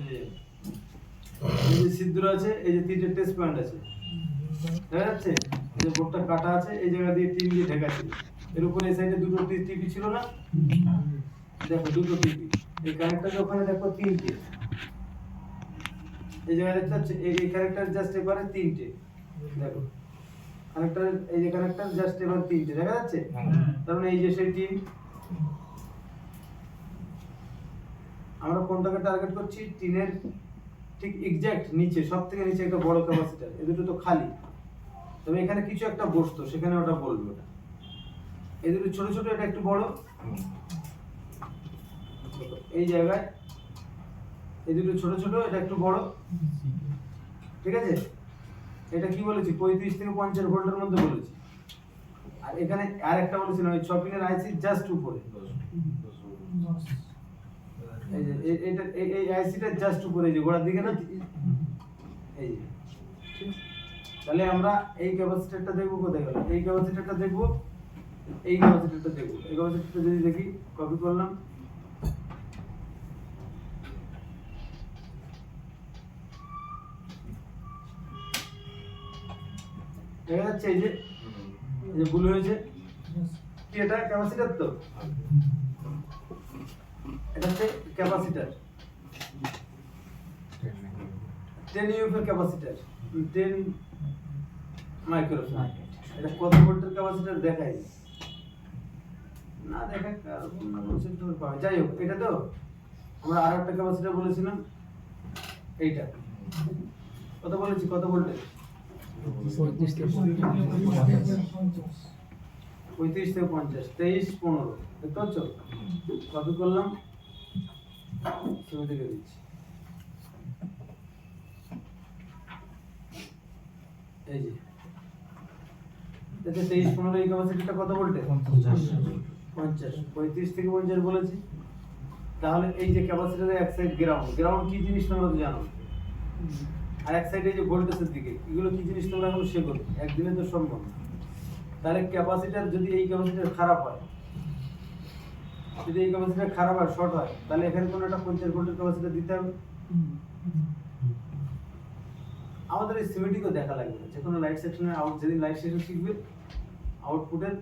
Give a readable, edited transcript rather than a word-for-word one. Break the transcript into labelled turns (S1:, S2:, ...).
S1: বুঝে যাবে। এই যে ছিদ্র আছে, এই যে তিনটে টেস্ট পয়েন্ট আছে, দেখা যাচ্ছে? এই যে বোর্ডটা কাটা আছে, এই জায়গা দিয়ে টিন দিয়ে ঢাকা ছিল, এর উপরে এই সাইডে দুটো টিপি ছিল না, দেখো দুটো টিপি, এই কানেক্টর ওখানে দেখো তিনটে, এই জায়গায় দেখতে পাচ্ছ এই কানেক্টর জাস্ট এবারে তিনটে, দেখো কানেক্টর, এই যে কানেক্টর জাস্ট এবার তিনটে দেখা যাচ্ছে, তার মানে এই যে সেই টিন। আমরা কোনটাকে টার্গেট করছি? টিনের ঠিক এক্সাক্ট নিচে, সবথেকে নিচে একটা বড় ক্যাপাসিটর, এই দুটো তো খালি, তবে এখানে কিছু একটা বসতো, সেখানে ওটা বলবে ওটা। এই দুটো ছোট ছোট, এটা একটু বড়, এই জায়গায় এই দুটো ছোট ছোট, এটা একটু বড়, ঠিক আছে? এটা কি বলেছি? 35 থেকে 50 ভোল্টের মধ্যে বলেছি। আর এখানে আর একটা বলেছিলাম, ওই 6 পিনের আইসি জাস্ট উপরে, এই যে এটা এই আইসিটা জাস্ট উপরে, এই যে গোড়ার দিকে না, এই যে, ঠিক? তাহলে আমরা এই ক্যাপাসিটরটা দেখব, কোথায় গেল? এই ক্যাপাসিটরটা দেখব, এই ক্যাপাসিটরটা দেখব। এই ক্যাপাসিটরটা যদি দেখি, কপি করলাম, দেখা যাচ্ছে এই যে ভুল হয়েছে, কি এটা ক্যাপাসিটর? তো এটা হচ্ছে ক্যাপাসিটর, 10 ইউএফ ক্যাপাসিটর, 10 মাইক্রোফ্যারাড। এটা কত ভোল্টের ক্যাপাসিটর দেখাই না, দেখা কারণ না বলছে তো পাবে। যাই হোক, এটা তো আমরা আর একটা ক্যাপাসিটর বলেছিলাম, এইটা কত বলেছি? কত ভোল্টের? 35 থেকে 50, 23 15, দেখতে পাচ্ছ? কপি করলাম, ছবি থেকে দিচ্ছি, এই যে এটা 23 15, এই ক্যাপাসিটরটা কত ভোল্টের? 50। 35 থেকে 50 বলেছি। তাহলে এই যে ক্যাপাসিটরের এক সাইড গ্রাউন্ড, গ্রাউন্ড কি জিনিস তোমরা তো জানো, আর এক সাইডে যে ভোল্টেজের দিকে, এগুলো কি জিনিস তোমরা এখন শেখো, একদিনে তো সম্ভব না। তাহলে ক্যাপাসিটর যদি এই ক্যাপাসিটর খারাপ হয়, যদি এই ক্যাপাসিটর খারাপ হয়, শর্ট হয়, তাহলে এখানে কোনো একটা 50 ভোল্টের ক্যাপাসিটর দিতে হবে। আমাদের এই সিমেটিকও দেখা লাগবে, যে কোনো লাইট সেকশনের আউট, যেদিন লাইট সেকশন শিখবে, আউটপুটের